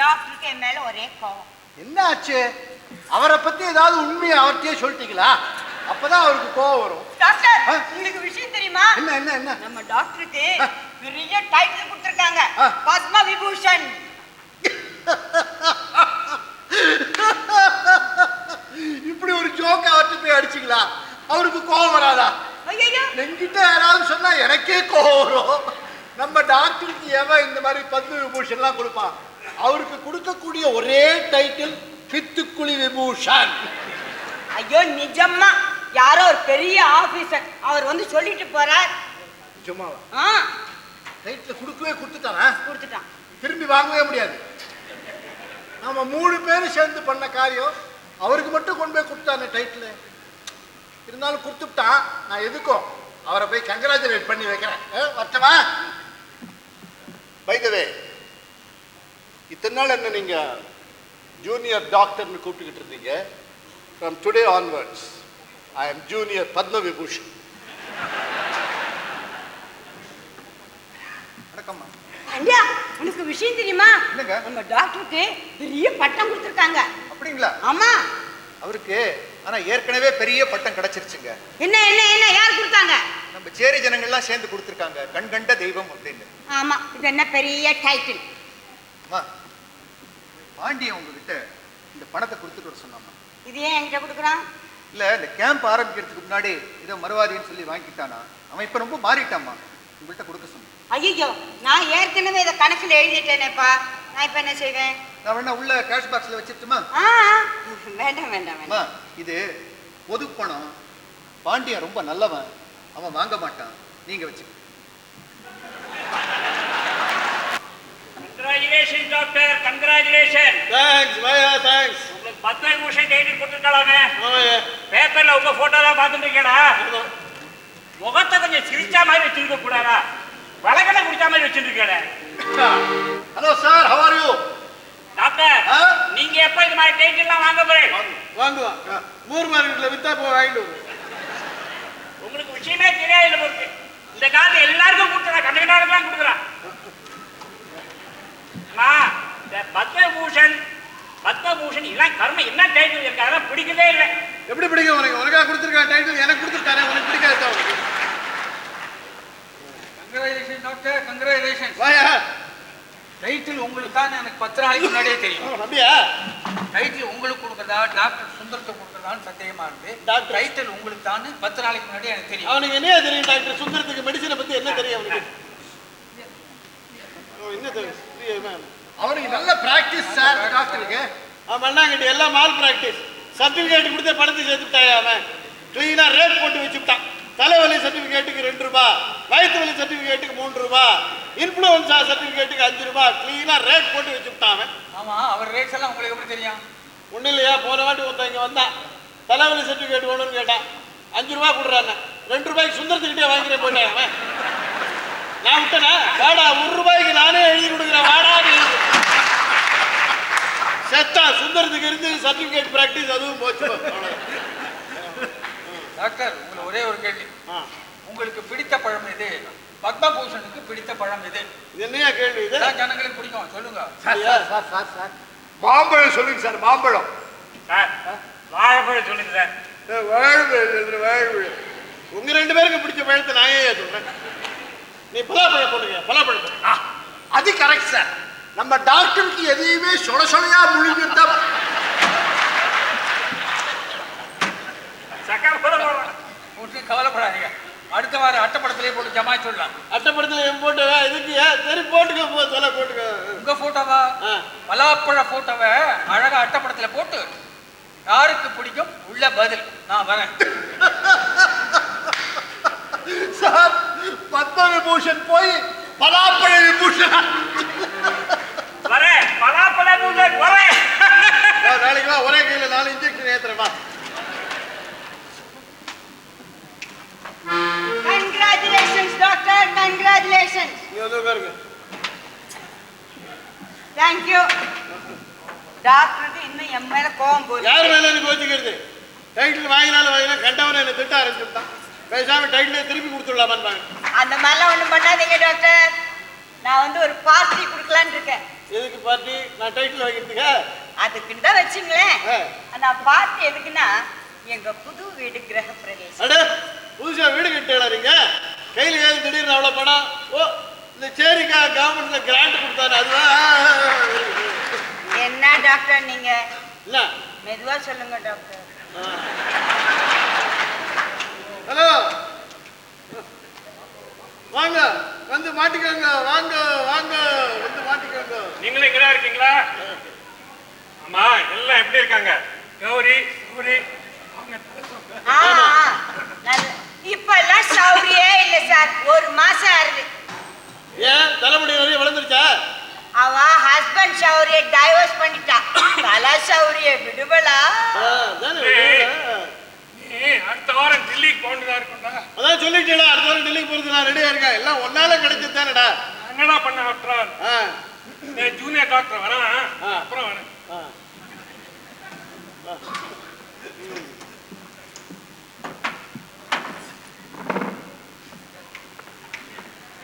டாக்டருக்கு என் மேல ஒரே கோவம். என்ன ஆச்சு? அவரை பத்தி ஏதாவது உண்மையை அவர்கிட்டயே சொல்லிட்டீங்களா? அப்பதான் அவருக்கு கோவம் வரும். டாக்டர், உங்களுக்கு விஷயம் தெரியுமா? என்ன என்ன என்ன? நம்ம டாக்டருக்கு பெரிய டைட்டில் கொடுத்திருக்காங்க, பத்ம விபூஷன். இப்படி ஒரு ஜோக்க அவர்கிட்ட போய் அடிச்சிங்களா? அவருக்கு கோவம் வராதா? என்கிட்ட யாராவது சொன்னா எனக்கே கோவம் வரும். நம்ம டாக்டருக்கு எவன் இந்த மாதிரி பத்ம விபூஷன் எல்லாம் கொடுப்பான்? அவருக்கு கொடுக்கக்கூடிய ஒரே டைட்டில் பித்துக்குளி விபூஷன். ஐயோ நிஜமா யாரோ ஒரு பெரிய ஆபீசர் அவர் வந்து சொல்லிட்டு போறார். நிஜமாவா? டைட்டில் கொடுத்துட்டான். திரும்பி வாங்கவே முடியாது. நாம 3 பேரும் சேர்ந்து பண்ண காரியம் அவருக்கு மட்டும் கொண்டு போய் கொடுத்தானே டைட்டில். இருந்தாலும் கொடுத்துட்டான். நான் எதுக்கும் அவரை போய் கங்க்ராச்சுலேட் பண்ணி வைக்கிறேன். வரட்டமா? பை தி வே, இத்தனை நாள் என்ன நீங்க ஜூனியர் டாக்டர்னு கூப்பிட்டுக்கிட்டு இருந்தீங்க. From today onwards I am junior Padma Vibhushan. வணக்கம்மா. ஐயா, உனக்கு விஷயம் தெரியுமா? என்னங்க? நம்ம டாக்டருக்கு பெரிய பட்டம் கொடுத்திருக்காங்க. அப்படிங்களா? ஆமா. அவருக்கு ஆனா ஏற்கனவே பெரிய பட்டம் கிடைச்சிருச்சுங்க. என்ன என்ன என்ன யார் கொடுத்தாங்க? நம்ம சேரி ஜனங்கள்லாம் சேர்ந்து கொடுத்துருக்காங்க, கண் கண்ட தெய்வம் அப்படின்னு. ஆமா, இது என்ன பெரிய டைட்டில். அம்மா, பாண்டியன் உங்ககிட்ட இந்த பணத்தை கொடுத்துட்டு வர சொன்னாமா. இது ஏன் என்கிட்ட கொடுக்குறான்? இல்ல, இந்த கேம்ப் ஆரம்பிக்கிறதுக்கு முன்னாடி ஏதோ மறுவாதின்னு சொல்லி வாங்கிட்டானா. அவன் இப்ப ரொம்ப மாறிட்டாமா. உங்கள்கிட்ட கொடுக்க சொன்னான். ஐயோ, நான் ஏற்கனவே இதை கணக்குல எழுதிட்டேனேப்பா. நான் இப்ப என்ன செய்வேன்? நான் வேணா உள்ள கேஷ் பாக்ஸ்ல வச்சிட்டுமா? வேண்டாம் வேண்டாம் வேண்டாம். இது பொது பணம். பாண்டியன் ரொம்ப நல்லவன், அவன் வாங்க மாட்டான். நீங்க வச்சு. Congratulation doctor, congratulation. தேங்க்ஸ் பையா, தேங்க்ஸ். உங்களுக்கு பத்ம விபூஷன் டைட்டில் கொடுத்துருக்கலாமே. பேப்பர்ல உங்க போட்டோ தான் பார்த்துட்டு இருக்கேடா. முகத்தை கொஞ்சம் சிரிச்சா மாதிரி வச்சிருக்க கூடாதா? வழக்கனை குடிச்சா மாதிரி வச்சிருக்கேன். Hello sir, how are you? Doctor, நீங்க எப்ப இந்த மாதிரி டைட்டில்லாம் வாங்க போறீங்க? வாங்குவான். மூர் மார்க்கெட்ல வித்தா போ வாங்கிட்டு. உங்களுக்கு விஷயமே தெரியாது போருக்கு. இந்த காலத்துல எல்லாருக்கும் கொடுக்குறா, கண்டக்டருக்குலாம் கொடுக்குறா. இந்த பத்மபூஷன் எல்லாம் கர்ம என்ன டைட்டில் இருக்கு, அதெல்லாம் பிடிக்கவே இல்லை. எப்படி பிடிக்கும் உனக்கு? உனக்காக கொடுத்துருக்கான் டைட்டில், எனக்கு கொடுத்துருக்கானே, உனக்கு பிடிக்காது. உனக்கு கங்க்ராச்சுலேஷன் டாக்டர், கங்க்ராச்சுலேஷன். வாயா. டைட்டில் உங்களுக்கு தான் எனக்கு 10 நாளைக்கு முன்னாடியே தெரியும். அப்படியா? டைட்டில் உங்களுக்கு கொடுக்குறதா டாக்டர் சுந்தரத்தை கொடுக்குறதான்னு சந்தேகமா இருக்கு. டைட்டில் உங்களுக்கு தான் 10 நாளைக்கு முன்னாடி எனக்கு தெரியும். அவனுக்கு என்ன தெரியும்? டாக்டர் சுந்தரத்துக்கு மெடிசனை பத்தி என்ன தெரியும் அவனுக்கு? என்ன தெரியும்? அவனுக்கு நல்ல பிராக்டிஸ் சார் டாக்டருக்கு. அவன் பண்ணாங்கட்டி எல்லாம் மால் பிராக்டிஸ். சர்டிபிகேட் கொடுத்த பணத்தை சேர்த்துட்டாயா? அவன் கிளீனா ரேட் போட்டு வச்சுட்டான். தலைவலி சர்டிபிகேட்டுக்கு 2 ரூபாய், வயிற்று வலி சர்டிபிகேட்டுக்கு 3 ரூபாய், இன்ஃப்ளூயன்சா சர்டிபிகேட்டுக்கு 5 ரூபாய், கிளீனா ரேட் போட்டு வச்சுட்டான் அவன். ஆமா, அவர் ரேட்ஸ் எல்லாம் உங்களுக்கு எப்படி தெரியும்? ஒன்றும் இல்லையா, போன வாட்டி ஒருத்தன் இங்கே வந்தான், தலைவலி சர்டிபிகேட் வேணும்னு கேட்டான். 5 ரூபாய் கொடுறான்னு. 2 ரூபாய்க்கு சுந்தரத்துக்கிட்டே வாங்கிக்கிறேன் போட்டேன் அவன். நான் விட்டேனா? வாடா, 1 ரூபாய்க்கு நானே எழுதி கொடுக்குறேன், வாடா. செத்தா சுந்தரத்துக்கு இருந்து சர்டிபிகேட் பிராக்டிஸ் அதுவும் போச்சு. டாக்டர், உங்களுக்கு ஒரே ஒரு கேள்வி. உங்களுக்கு பிடித்த பழம் எது? பத்மபூஷனுக்கு பிடித்த பழம் எது? என்னையா கேள்வி இது? ஜனங்களுக்கு பிடிக்கும், சொல்லுங்க. மாம்பழம் சொல்லுங்க சார். மாம்பழம். வாழைப்பழம் சொல்லுங்க சார். வாழைப்பழம். உங்க 2 பேருக்கு பிடிச்ச பழத்தை நான் ஏன் சொல்றேன்? நீ பலாப்பழம் போடுங்க. பலாப்பழம் அது கரெக்ட் சார். நம்ம டாக்டருக்கு எதையுமே சொலையா முழுங்கிட்டா கவலைப்படாதீங்க. அடுத்த வாரம் அட்டைப்படத்திலே போட்டு ஜமாய் சொல்லலாம். அட்டைப்படத்துல போட்டு இதுக்கு சரி போட்டுக்க சொல்ல போட்டுக்க. உங்க போட்டோவா? பலாப்பழ போட்டோவை அழகா அட்டைப்படத்துல போட்டு யாருக்கு பிடிக்கும் உள்ள பதில் நான் வரேன். சார், பத்ம விபூஷன் போய் பலாப்பழ விபூஷன். வரேன், பலாப்பழ விபூஷன் வரேன். நாளைக்கு வா, ஒரே கையில 4 இன்ஜெக்ஷன் ஏத்துறவா. Congratulations doctor, congratulations. நீ வந்து பாருங்க. Thank you. டாக்டருக்கு இன்னும் என் மேல கோவம் போகுது. யார் மேல எனக்கு கோச்சிக்கிறது? டைட்டில் வாங்கினாலும் கண்டவனை என்ன திட்ட ஆரம்பிச்சுட்டான். பேசாம டைட்டிலே திருப்பி கொடுத்துடலாமான்னு. அந்த மாதிரிலாம் ஒண்ணும் பண்ணாதீங்க டாக்டர். நான் வந்து ஒரு பார்ட்டி கொடுக்கலான்னு இருக்கேன். எதுக்கு பார்ட்டி? நான் டைட்டில் வைக்கிறதுக்கா? அதுக்குன்னு தான் வச்சுங்களேன். ஆ. நான் பார்ட்டி எதுக்குன்னா எங்க புது வீடு கிரக பிரவேசம். அட புதுசா வீடு கட்டீங்க, கையில் கையில் திடீர்னு அவ்வளோ பணம். ஓ, இந்த சேரிக்கா கவர்மெண்ட்ல கிராண்ட் கொடுத்தாரு அதுவா? என்ன டாக்டர் நீங்க? என்ன மெதுவா சொல்லுங்க டாக்டர். ஹலோ, வாங்க வந்து மாட்டிக்கோங்க, வாங்க வாங்க வந்து மாட்டிக்கோங்க. நீங்களும் இங்கதான் இருக்கீங்களா? ஆமா, எல்லாம் எப்படி இருக்காங்க? கௌரி கௌரி இப்ப எல்லாம் சௌரியே இல்ல சார். ஒரு மாசம் ஆறுது. ஏன் தலைமுடி நிறைய வளர்ந்துருச்சா? அவ ஹஸ்பண்ட் சௌரிய டைவர்ஸ் பண்ணிட்டா. தல சௌரிய விடுவலா? அடுத்த வாரம் டெல்லிக்கு போனதா இருக்கும்டா. அதான் சொல்லிட்டேடா, அடுத்த வாரம் டெல்லிக்கு போறது நான் ரெடியா இருக்கேன். எல்லாம் ஒன்னால கிடைச்சது தானடா. என்னடா பண்ண ஆஃப்டர் ஆல்?